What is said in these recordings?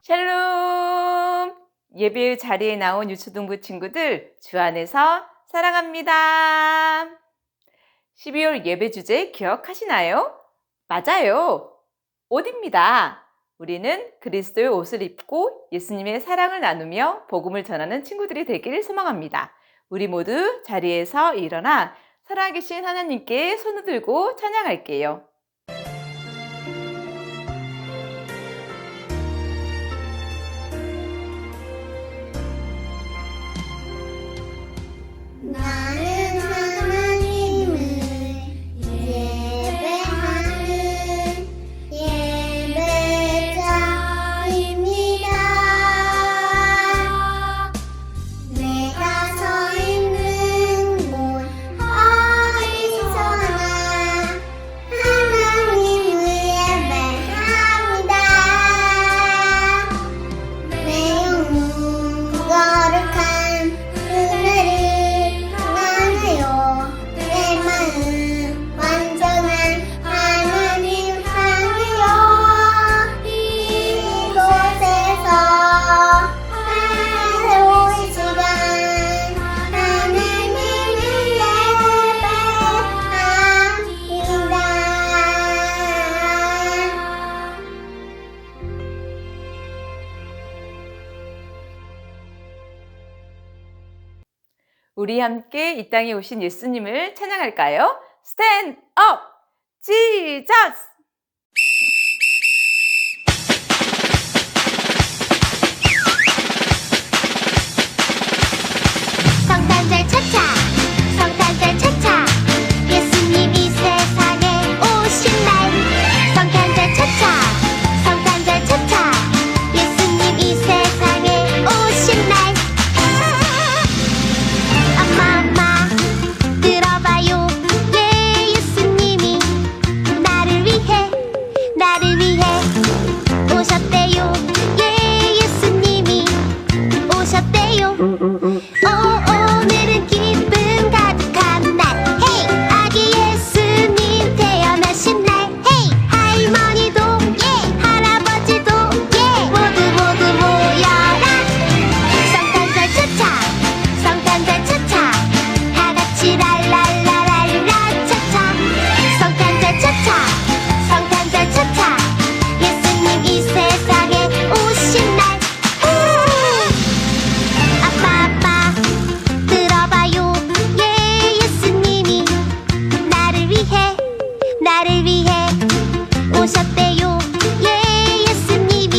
샬롬! 예배 자리에 나온 유초등부 친구들 주 안에서 사랑합니다. 12월 예배 주제 기억하시나요? 맞아요. 옷입니다. 우리는 그리스도의 옷을 입고 예수님의 사랑을 나누며 복음을 전하는 친구들이 되기를 소망합니다. 우리 모두 자리에서 일어나 살아계신 하나님께 손을 들고 찬양할게요. 나는 하나님을 예배하는 예배자입니다. 내가 서 있는 곳 어디서나 하나님을 예배합니다. 내 영혼 거룩한 은혜를 내 마음 완전한 하나님 향하여 이곳에서 새로운 시간 하나님을 우리 함께 이 땅에 오신 예수님을 찬양할까요? Stand up! Jesus! 성탄절 차차 성탄절 차차 예수님이 세상에 오신 날 성탄절 차차 성탄절 차차 예수님이 세상에 오신 날 엄마 들어봐요 예 예수님이 나를 위해 오셨대요 예 예수님이 오셨대요 오늘은 기쁨 가득한 날 헤이 아기 예수님 태어나신 날 헤이 할머니도 예 할아버지도 예 모두 모여라 성탄절 차차 성탄절 차차 다같이 랄랄라랄라 차차 성탄절 차차 성탄절 차차 예수님 이 세상에 오신 날 아빠 들어봐요 예 예수님이 나를 위해 오셨대요 예 예수님이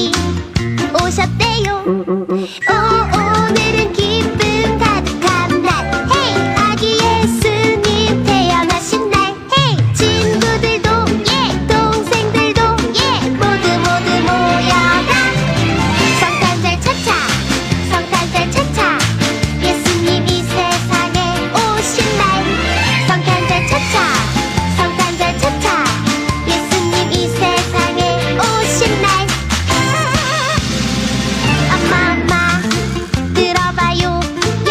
오셨대요 오늘은 기쁨 가득한 날 헤이 아기 예수님 태어나신 날 헤이 친구들도 예 동생들도 예 모두 모여라 성탄절 차차 성탄절 차차 예수님 이 세상에 오신 날 성탄절 차차 성탄절 차차 예수님 이 세상에 오신 날 엄마 들어봐요 예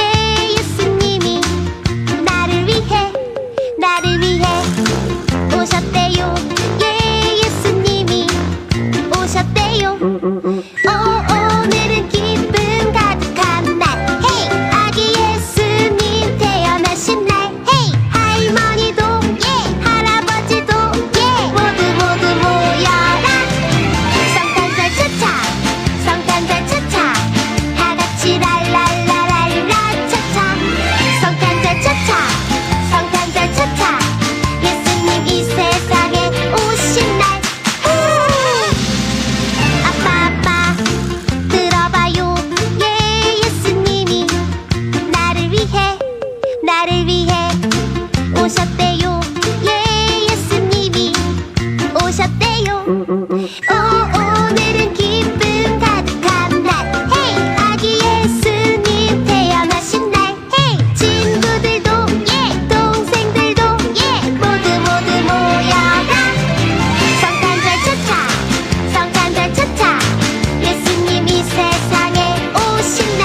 예수님이 나를 위해 오셨대요 예 예수님이 오셨대요 오늘은 기쁨 가득한 날 헤이 아기 예수님 태어나신 날 헤이 할머니도 예 할아버지도 예 모두 모여라 성탄절 차차 성탄절 차차 다같이 랄랄라랄라 차차 성탄절 차차 성탄절 차차 예수님 이 세상에 오신 날 아빠 들어봐요 예 예수님이 나를 위해 오셨대요 예 예수님이 오셨대요 오늘은 기쁨 가득한 날 헤이 아기 예수님 태어나신 날 헤이 친구들도 예 동생들도 예 모두 모여라 성탄절 차차 성탄절 차차 예수님 이 세상에 오신 날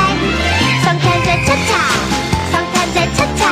성탄절 차차 성탄절 차차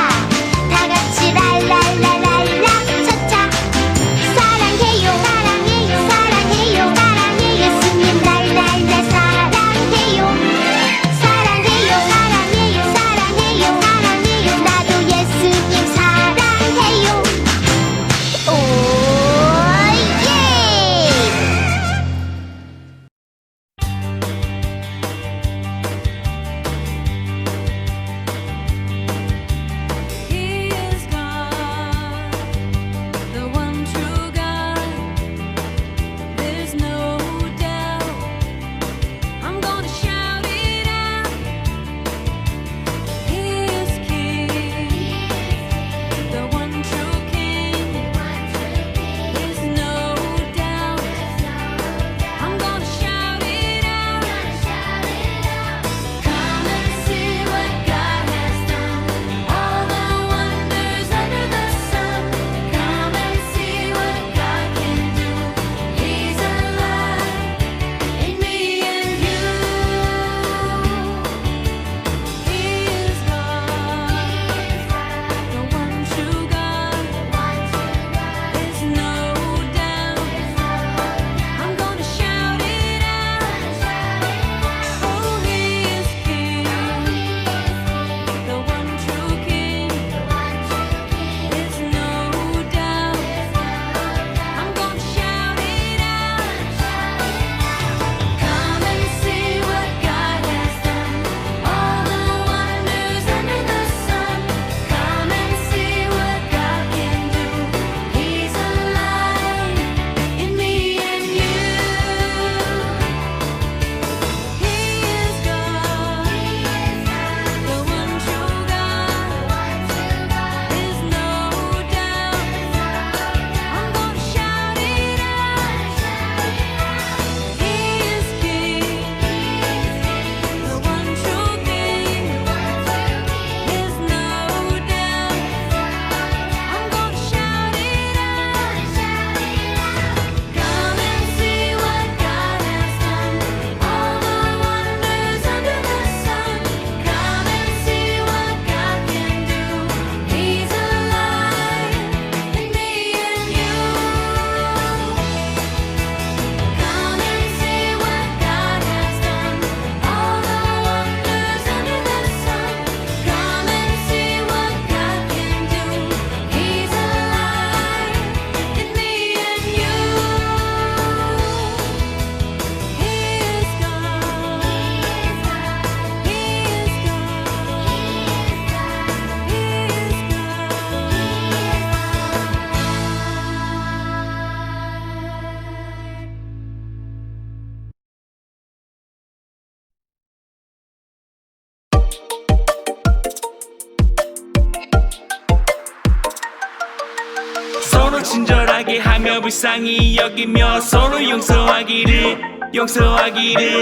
서로 친절하게 하며 불쌍히 여기며 서로 용서하기를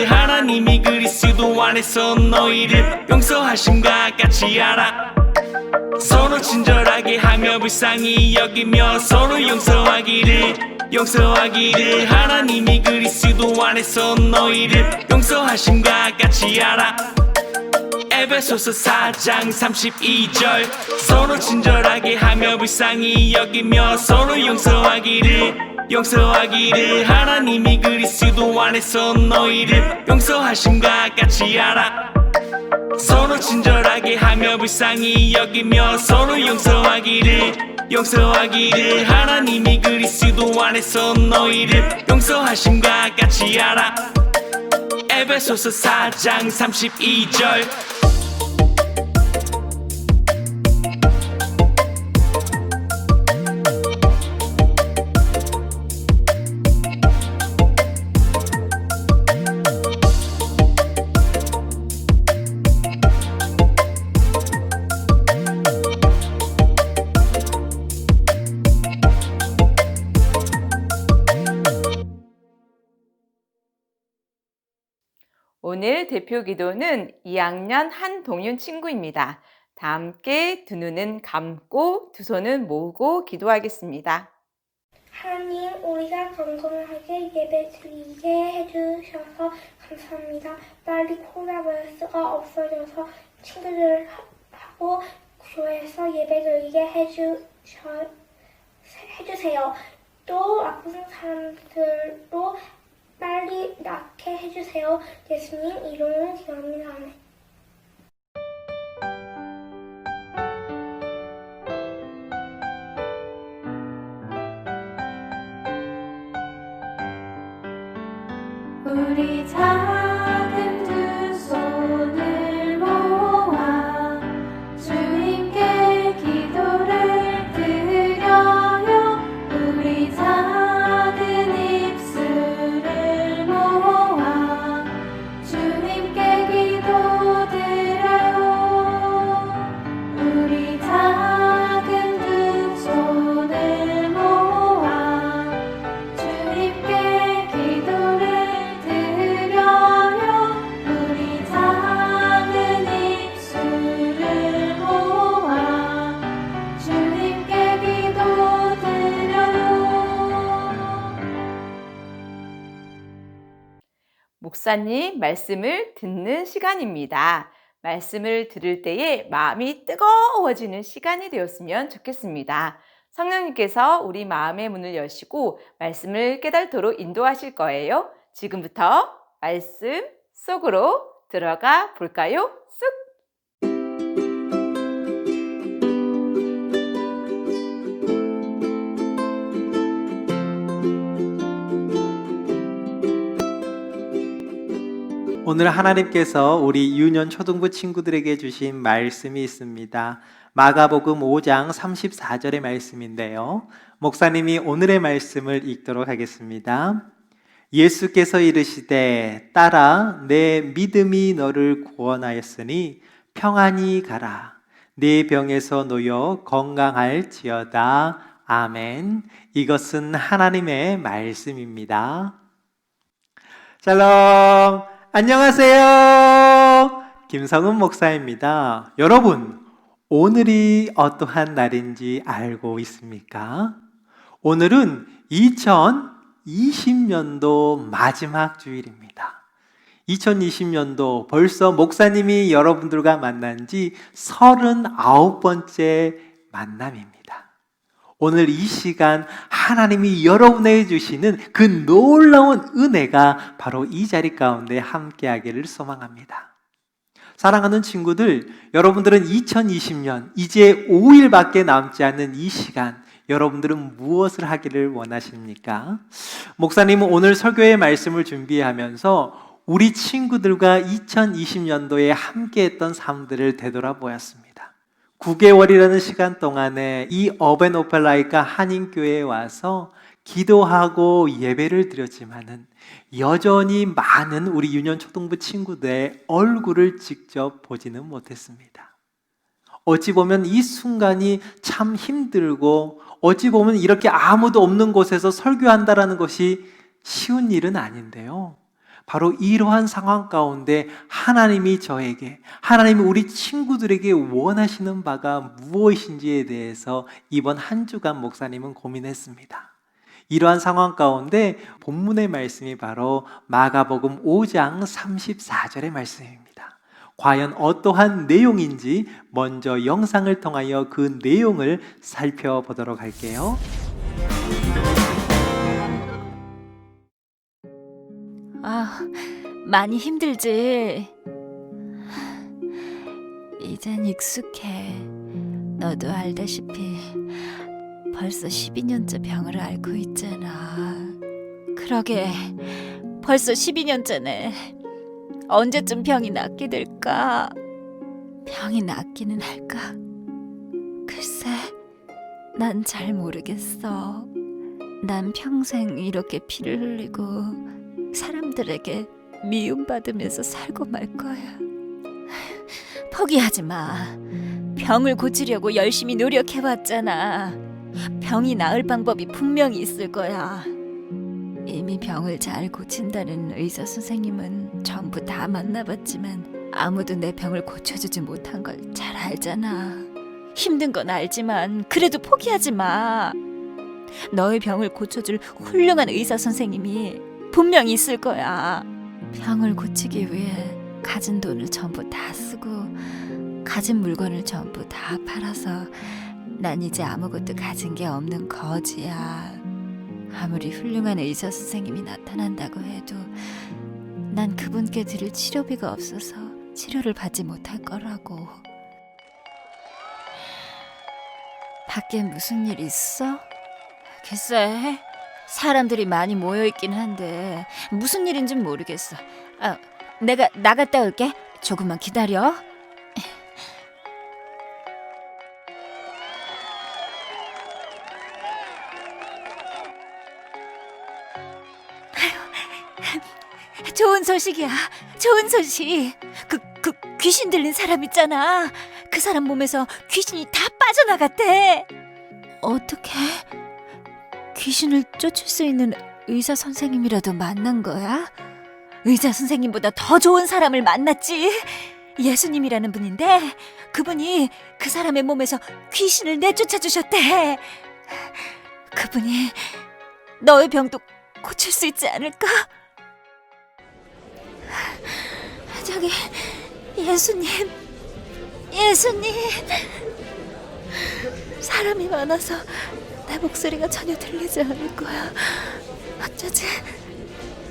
하나님이 그리스도 안에서 너희를 용서하심과 같이 하라. 서로 친절하게 하며 불쌍히 여기며 서로 용서하기를 하나님이 그리스도 안에서 너희를 용서하심과 같이 하라. 에베소서 4장 32절 서로 친절하게 하며 불쌍히 여기며 서로 용서하기를 하나님이 그리스도 안에서 너희를 용서하심과 같이 하라. 서로 친절하게 하며 불쌍히 여기며 서로 용서하기를 하나님이 그리스도 안에서 너희를 용서하심과 같이 하라. 에베소서 4장 32절 오늘 대표 기도는 2학년 한동윤 친구입니다. 다 함께 두 눈은 감고 두 손은 모으고 기도하겠습니다. 하나님, 우리가 건강하게 예배드리게 해주셔서 감사합니다. 빨리 코로나 바이러스가 없어져서 친구들하고 교회에서 예배드리게 해주세요. 또 아픈 사람들도 빨리 낫게 해주세요. 예수님 이름으로 기도합니다. 아멘. 우리 작은 두 손을 모아 주님께 기도를 드려요. 우리 작은 입술을 모아 주님께 기도드려요. 우리 작은 두 손을 모아 주님께 기도를 드려요. 우리 작은 입술을 모아 주님께 기도드려요. 목사님 말씀을 듣는 시간입니다. 말씀을 들을 때에 마음이 뜨거워지는 시간이 되었으면 좋겠습니다. 성령님께서 우리 마음의 문을 여시고 말씀을 깨닫도록 인도하실 거예요. 지금부터 말씀 속으로 들어가 볼까요? 쑥! 오늘 하나님께서 우리 유년 초등부 친구들에게 주신 말씀이 있습니다. 마가복음 5장 34절의 말씀인데요. 목사님이 오늘의 말씀을 읽도록 하겠습니다. 예수께서 이르시되 딸아 내 믿음이 너를 구원하였으니 평안히 가라. 네 병에서 놓여 건강할지어다. 아멘. 이것은 하나님의 말씀입니다. 샬롬. 안녕하세요. 김성은 목사입니다. 여러분, 오늘이 어떠한 날인지 알고 있습니까? 오늘은 2020년도 마지막 주일입니다. 2020년도 벌써 목사님이 여러분들과 만난 지 39번째 만남입니다. 오늘 이 시간 하나님이 여러분에게 주시는 그 놀라운 은혜가 바로 이 자리 가운데 함께하기를 소망합니다. 사랑하는 친구들, 여러분들은 2020년 이제 5일밖에 남지 않는 이 시간 여러분들은 무엇을 하기를 원하십니까? 목사님은 오늘 설교의 말씀을 준비하면서 우리 친구들과 2020년도에 함께했던 삶들을 되돌아보았습니다. 9개월이라는 시간 동안에 이 어벤오펠라이카 한인교회에 와서 기도하고 예배를 드렸지만은 여전히 많은 우리 유년 초등부 친구들의 얼굴을 직접 보지는 못했습니다. 어찌 보면 이 순간이 참 힘들고 어찌 보면 이렇게 아무도 없는 곳에서 설교한다라는 것이 쉬운 일은 아닌데요. 바로 이러한 상황 가운데 하나님이 저에게, 하나님이 우리 친구들에게 원하시는 바가 무엇인지에 대해서 이번 한 주간 목사님은 고민했습니다. 이러한 상황 가운데 본문의 말씀이 바로 마가복음 5장 34절의 말씀입니다. 과연 어떠한 내용인지 먼저 영상을 통하여 그 내용을 살펴보도록 할게요. 많이 힘들지? 이젠 익숙해. 너도 알다시피 벌써 12년째 병을 앓고 있잖아. 그러게, 벌써 12년째네. 언제쯤 병이 낫게 될까? 병이 낫기는 할까? 글쎄, 난 잘 모르겠어. 난 평생 이렇게 피를 흘리고 사람들에게 미움받으면서 살고 말 거야. 포기하지 마. 병을 고치려고 열심히 노력해왔잖아. 병이 나을 방법이 분명히 있을 거야. 이미 병을 잘 고친다는 의사 선생님은 전부 다 만나봤지만 아무도 내 병을 고쳐주지 못한 걸 잘 알잖아. 힘든 건 알지만 그래도 포기하지 마. 너의 병을 고쳐줄 훌륭한 의사 선생님이 분명히 있을 거야. 병을 고치기 위해 가진 돈을 전부 다 쓰고 가진 물건을 전부 다 팔아서 난 이제 아무것도 가진 게 없는 거지야. 아무리 훌륭한 의사 선생님이 나타난다고 해도 난 그분께 드릴 치료비가 없어서 치료를 받지 못할 거라고. 밖에 무슨 일 있어? 글쎄, 사람들이 많이 모여있긴 한데 무슨 일인진 모르겠어. 내가 나갔다 올게. 조금만 기다려. 좋은 소식이야. 좋은 소식. 그 귀신 들린 사람 있잖아. 그 사람 몸에서 귀신이 다 빠져나갔대. 어떻게? 귀신을 쫓을 수 있는 의사 선생님이라도 만난 거야? 의사 선생님보다 더 좋은 사람을 만났지. 예수님이라는 분인데 그분이 그 사람의 몸에서 귀신을 내쫓아 주셨대. 그분이 너의 병도 고칠 수 있지 않을까? 저기 예수님, 사람이 많아서 내 목소리가 전혀 들리지 않을 거야. 어쩌지?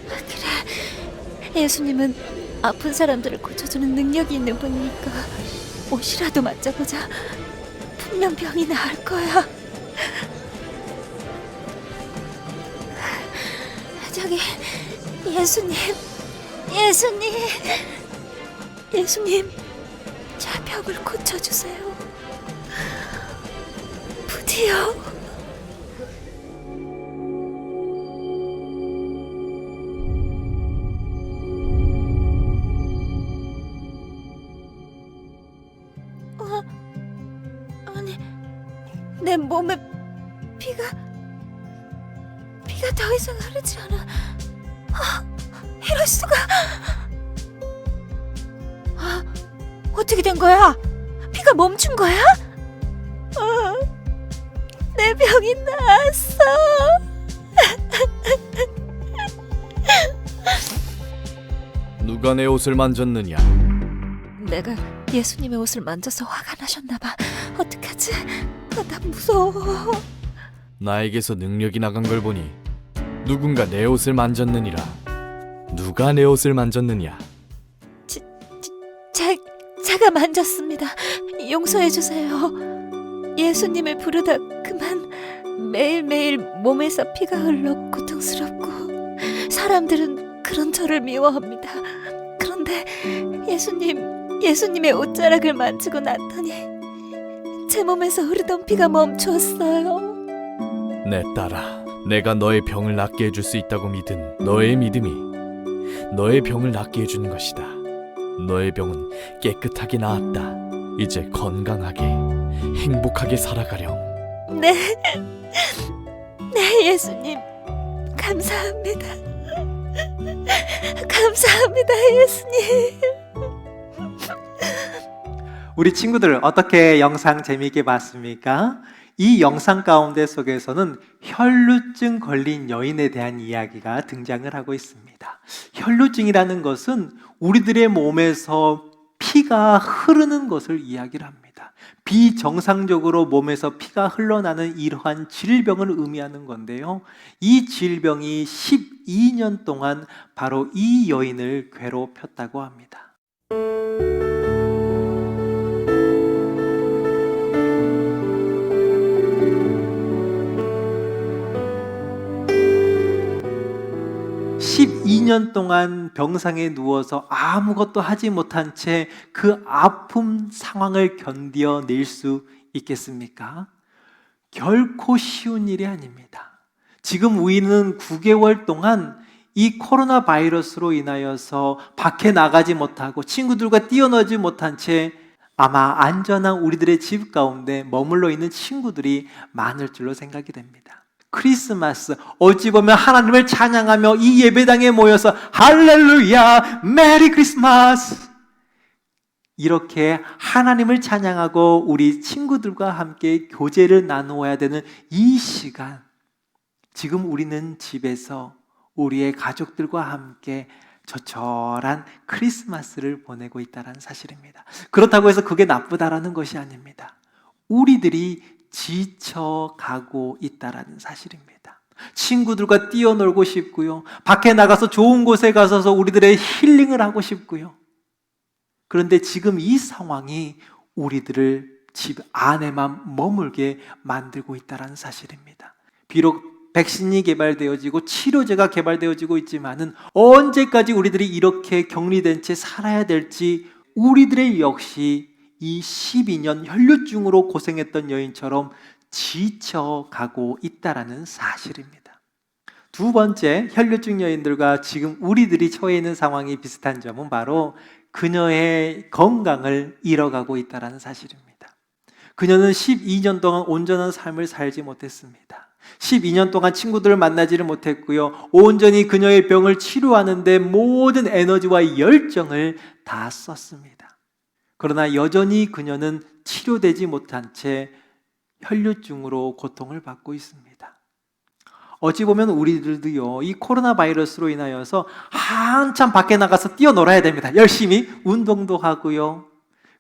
그래, 예수님은 아픈 사람들을 고쳐주는 능력이 있는 분이니까 옷이라도 만져보자. 분명 병이 나을 거야. 저기 예수님, 제 병을 고쳐주세요. 부디요. 아니, 내 몸에 피가 더 이상 흐르지 않아. 이럴 수가. 어떻게 된 거야? 피가 멈춘 거야? 내 병이 나았어. 누가 내 옷을 만졌느냐? 내가 예수님의 옷을 만져서 화가 나셨나 봐. 어떡하지? 나 무서워. 나에게서 능력이 나간 걸 보니 누군가 내 옷을 만졌느니라. 누가 내 옷을 만졌느냐? 제가 만졌습니다. 용서해 주세요. 예수님을 부르다 그만 매일매일 몸에서 피가 흘러 고통스럽고 사람들은 그런 저를 미워합니다. 그런데 예수님의 옷자락을 만지고 났더니 제 몸에서 흐르던 피가 멈추었어요. 내 딸아, 내가 너의 병을 낫게 해줄 수 있다고 믿은 너의 믿음이 너의 병을 낫게 해주는 것이다. 너의 병은 깨끗하게 나았다. 이제 건강하게 행복하게 살아가렴. 네, 네, 예수님, 감사합니다. 감사합니다, 예수님. 우리 친구들 어떻게 영상 재미있게 봤습니까? 이 영상 가운데 속에서는 혈루증 걸린 여인에 대한 이야기가 등장을 하고 있습니다. 혈루증이라는 것은 우리들의 몸에서 피가 흐르는 것을 이야기를 합니다. 비정상적으로 몸에서 피가 흘러나는 이러한 질병을 의미하는 건데요. 이 질병이 12년 동안 바로 이 여인을 괴롭혔다고 합니다. (12년) 동안 병상에 누워서 아무것도 하지 못한 채 그 아픔 상황을 견뎌낼 수 있겠습니까? 결코 쉬운 일이 아닙니다. 지금 우리는 9개월 동안 이 코로나 바이러스로 인하여서 밖에 나가지 못하고 친구들과 뛰어놀지 못한 채 아마 안전한 우리들의 집 가운데 머물러 있는 친구들이 많을 줄로 생각이 됩니다. 크리스마스, 어찌 보면 하나님을 찬양하며 이 예배당에 모여서 할렐루야, 메리 크리스마스, 이렇게 하나님을 찬양하고 우리 친구들과 함께 교제를 나누어야 되는 이 시간, 지금 우리는 집에서 우리의 가족들과 함께 조촐한 크리스마스를 보내고 있다는 사실입니다. 그렇다고 해서 그게 나쁘다라는 것이 아닙니다. 우리들이 지쳐가고 있다는 사실입니다. 친구들과 뛰어놀고 싶고요, 밖에 나가서 좋은 곳에 가서 우리들의 힐링을 하고 싶고요. 그런데 지금 이 상황이 우리들을 집 안에만 머물게 만들고 있다는 사실입니다. 비록 백신이 개발되어지고 치료제가 개발되어지고 있지만은 언제까지 우리들이 이렇게 격리된 채 살아야 될지, 우리들의 역시 이 12년 혈루증으로 고생했던 여인처럼 지쳐가고 있다라는 사실입니다. 두 번째, 혈루증 여인들과 지금 우리들이 처해 있는 상황이 비슷한 점은 바로 그녀의 건강을 잃어가고 있다는 사실입니다. 그녀는 12년 동안 온전한 삶을 살지 못했습니다. 12년 동안 친구들을 만나지를 못했고요, 온전히 그녀의 병을 치료하는데 모든 에너지와 열정을 다 썼습니다. 그러나 여전히 그녀는 치료되지 못한 채 혈루증으로 고통을 받고 있습니다. 어찌 보면 우리들도요, 이 코로나 바이러스로 인하여서 한참 밖에 나가서 뛰어놀아야 됩니다. 열심히 운동도 하고요,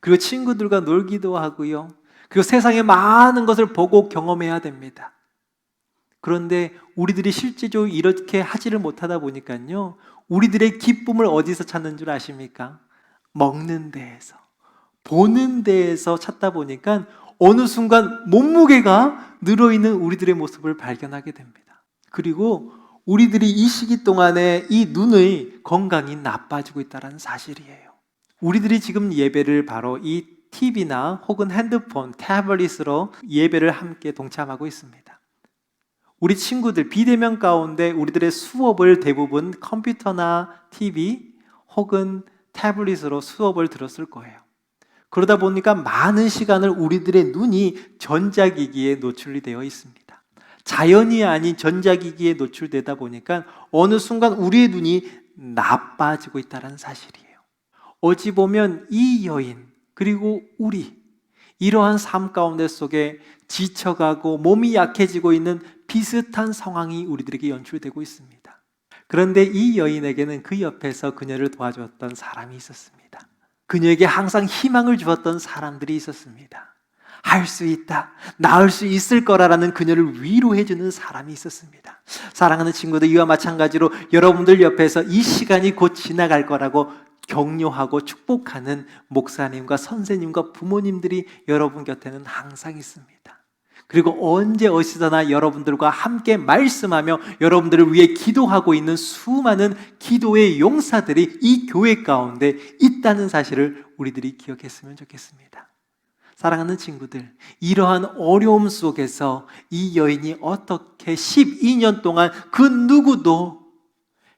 그리고 친구들과 놀기도 하고요, 그리고 세상의 많은 것을 보고 경험해야 됩니다. 그런데 우리들이 실제적으로 이렇게 하지를 못하다 보니까요, 우리들의 기쁨을 어디서 찾는 줄 아십니까? 먹는 데에서, 보는 데에서 찾다 보니까 어느 순간 몸무게가 늘어있는 우리들의 모습을 발견하게 됩니다. 그리고 우리들이 이 시기 동안에 이 눈의 건강이 나빠지고 있다는 사실이에요. 우리들이 지금 예배를 바로 이 TV나 혹은 핸드폰, 태블릿으로 예배를 함께 동참하고 있습니다. 우리 친구들 비대면 가운데 우리들의 수업을 대부분 컴퓨터나 TV 혹은 태블릿으로 수업을 들었을 거예요. 그러다 보니까 많은 시간을 우리들의 눈이 전자기기에 노출이 되어 있습니다. 자연이 아닌 전자기기에 노출되다 보니까 어느 순간 우리의 눈이 나빠지고 있다는 사실이에요. 어찌 보면 이 여인 그리고 우리, 이러한 삶 가운데 속에 지쳐가고 몸이 약해지고 있는 비슷한 상황이 우리들에게 연출되고 있습니다. 그런데 이 여인에게는 그 옆에서 그녀를 도와주었던 사람이 있었습니다. 그녀에게 항상 희망을 주었던 사람들이 있었습니다. 할 수 있다, 나을 수 있을 거라는 그녀를 위로해주는 사람이 있었습니다. 사랑하는 친구들, 이와 마찬가지로 여러분들 옆에서 이 시간이 곧 지나갈 거라고 격려하고 축복하는 목사님과 선생님과 부모님들이 여러분 곁에는 항상 있습니다. 그리고 언제 어디서나 여러분들과 함께 말씀하며 여러분들을 위해 기도하고 있는 수많은 기도의 용사들이 이 교회 가운데 있다는 사실을 우리들이 기억했으면 좋겠습니다. 사랑하는 친구들, 이러한 어려움 속에서 이 여인이 어떻게 12년 동안 그 누구도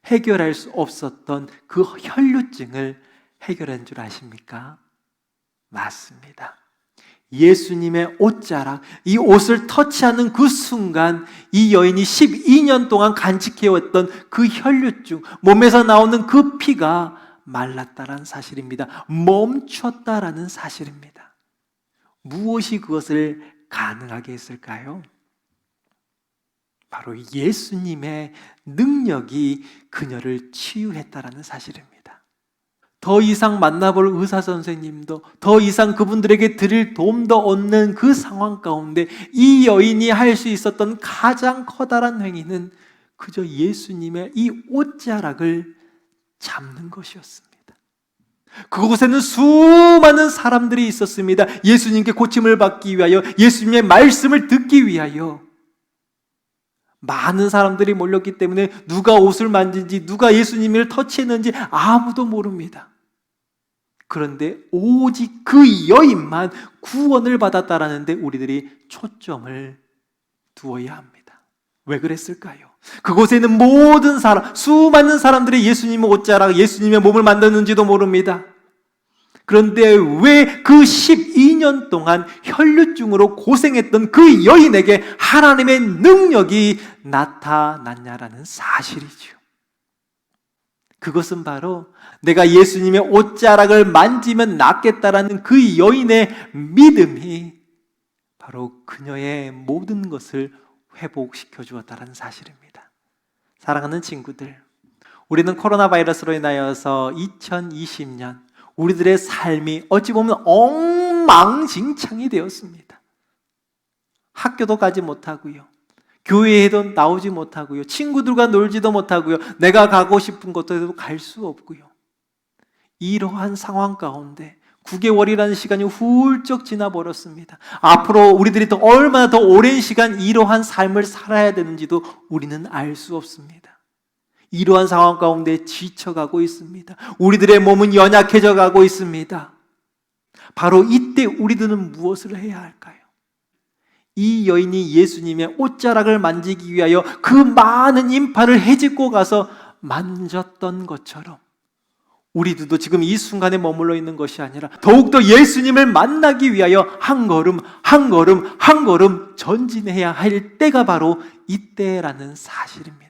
해결할 수 없었던 그 혈루증을 해결한 줄 아십니까? 맞습니다. 예수님의 옷자락, 이 옷을 터치하는 그 순간 이 여인이 12년 동안 간직해왔던 그 혈류증, 몸에서 나오는 그 피가 말랐다라는 사실입니다. 멈췄다라는 사실입니다. 무엇이 그것을 가능하게 했을까요? 바로 예수님의 능력이 그녀를 치유했다라는 사실입니다. 더 이상 만나볼 의사 선생님도, 더 이상 그분들에게 드릴 도움도 없는 그 상황 가운데 이 여인이 할 수 있었던 가장 커다란 행위는 그저 예수님의 이 옷자락을 잡는 것이었습니다. 그곳에는 수많은 사람들이 있었습니다. 예수님께 고침을 받기 위하여, 예수님의 말씀을 듣기 위하여 많은 사람들이 몰렸기 때문에 누가 옷을 만진지, 누가 예수님을 터치했는지 아무도 모릅니다. 그런데 오직 그 여인만 구원을 받았다라는 데 우리들이 초점을 두어야 합니다. 왜 그랬을까요? 그곳에는 모든 사람, 수많은 사람들이 예수님의 옷자락, 예수님의 몸을 만졌는지도 모릅니다. 그런데 왜 그 12년 동안 혈류증으로 고생했던 그 여인에게 하나님의 능력이 나타났냐라는 사실이죠. 그것은 바로 내가 예수님의 옷자락을 만지면 낫겠다라는 그 여인의 믿음이 바로 그녀의 모든 것을 회복시켜 주었다는 사실입니다. 사랑하는 친구들, 우리는 코로나 바이러스로 인하여서 2020년 우리들의 삶이 어찌 보면 엉망진창이 되었습니다. 학교도 가지 못하고요, 교회에도 나오지 못하고요, 친구들과 놀지도 못하고요, 내가 가고 싶은 곳에도 갈 수 없고요. 이러한 상황 가운데 9개월이라는 시간이 훌쩍 지나버렸습니다. 앞으로 우리들이 또 얼마나 더 오랜 시간 이러한 삶을 살아야 되는지도 우리는 알 수 없습니다. 이러한 상황 가운데 지쳐가고 있습니다. 우리들의 몸은 연약해져 가고 있습니다. 바로 이때 우리들은 무엇을 해야 할까요? 이 여인이 예수님의 옷자락을 만지기 위하여 그 많은 인파를 헤집고 가서 만졌던 것처럼 우리들도 지금 이 순간에 머물러 있는 것이 아니라 더욱더 예수님을 만나기 위하여 한 걸음 한 걸음 한 걸음 전진해야 할 때가 바로 이때라는 사실입니다.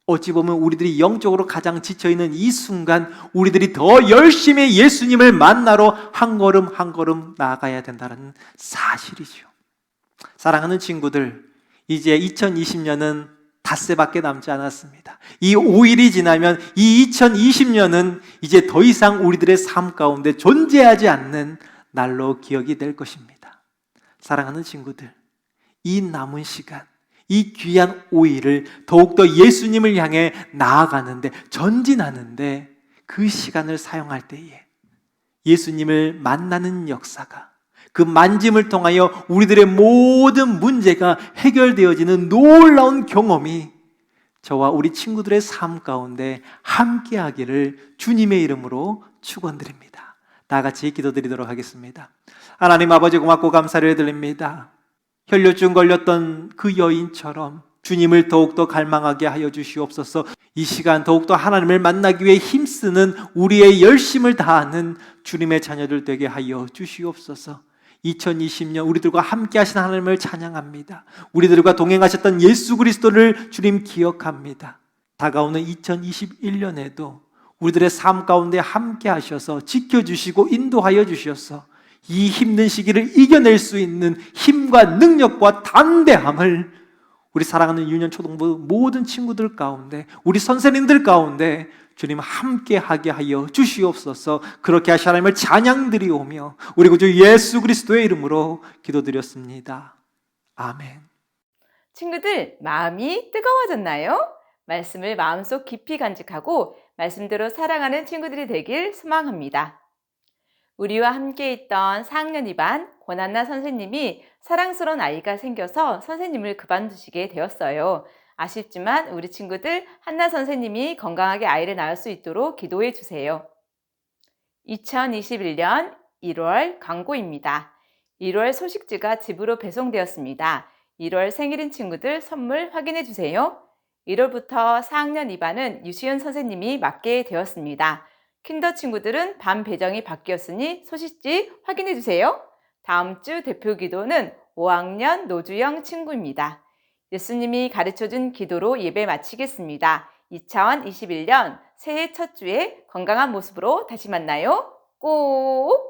어찌 보면 우리들이 영적으로 가장 지쳐있는 이 순간 우리들이 더 열심히 예수님을 만나러 한 걸음 한 걸음 나아가야 된다는 사실이죠. 사랑하는 친구들, 이제 2020년은 닷새밖에 남지 않았습니다. 이 5일이 지나면 이 2020년은 이제 더 이상 우리들의 삶 가운데 존재하지 않는 날로 기억이 될 것입니다. 사랑하는 친구들, 이 남은 시간, 이 귀한 5일을 더욱더 예수님을 향해 나아가는데, 전진하는데 그 시간을 사용할 때에 예수님을 만나는 역사가, 그 만짐을 통하여 우리들의 모든 문제가 해결되어지는 놀라운 경험이 저와 우리 친구들의 삶 가운데 함께하기를 주님의 이름으로 축원드립니다. 다 같이 기도드리도록 하겠습니다. 하나님 아버지, 고맙고 감사를 드립니다. 혈류증 걸렸던 그 여인처럼 주님을 더욱더 갈망하게 하여 주시옵소서. 이 시간 더욱더 하나님을 만나기 위해 힘쓰는 우리의 열심을 다하는 주님의 자녀들 되게 하여 주시옵소서. 2020년 우리들과 함께 하신 하나님을 찬양합니다. 우리들과 동행하셨던 예수 그리스도를 주님 기억합니다. 다가오는 2021년에도 우리들의 삶 가운데 함께 하셔서 지켜주시고 인도하여 주셔서 이 힘든 시기를 이겨낼 수 있는 힘과 능력과 담대함을 우리 사랑하는 유년 초등부 모든 친구들 가운데, 우리 선생님들 가운데 주님 함께 하게 하여 주시옵소서. 그렇게 하시 하나님을 찬양드리오며 우리 구주 예수 그리스도의 이름으로 기도드렸습니다. 아멘. 친구들, 마음이 뜨거워졌나요? 말씀을 마음속 깊이 간직하고 말씀대로 살아가는 친구들이 되길 소망합니다. 우리와 함께 있던 4학년 2반 권한나 선생님이 사랑스러운 아이가 생겨서 선생님을 그만두시게 되었어요. 아쉽지만 우리 친구들 한나 선생님이 건강하게 아이를 낳을 수 있도록 기도해 주세요. 2021년 1월 광고입니다. 1월 소식지가 집으로 배송되었습니다. 1월 생일인 친구들 선물 확인해 주세요. 1월부터 4학년 2반은 유시은 선생님이 맡게 되었습니다. 킨더 친구들은 반 배정이 바뀌었으니 소식지 확인해 주세요. 다음 주 대표 기도는 5학년 노주영 친구입니다. 예수님이 가르쳐준 기도로 예배 마치겠습니다. 2021년 새해 첫 주에 건강한 모습으로 다시 만나요. 꼭!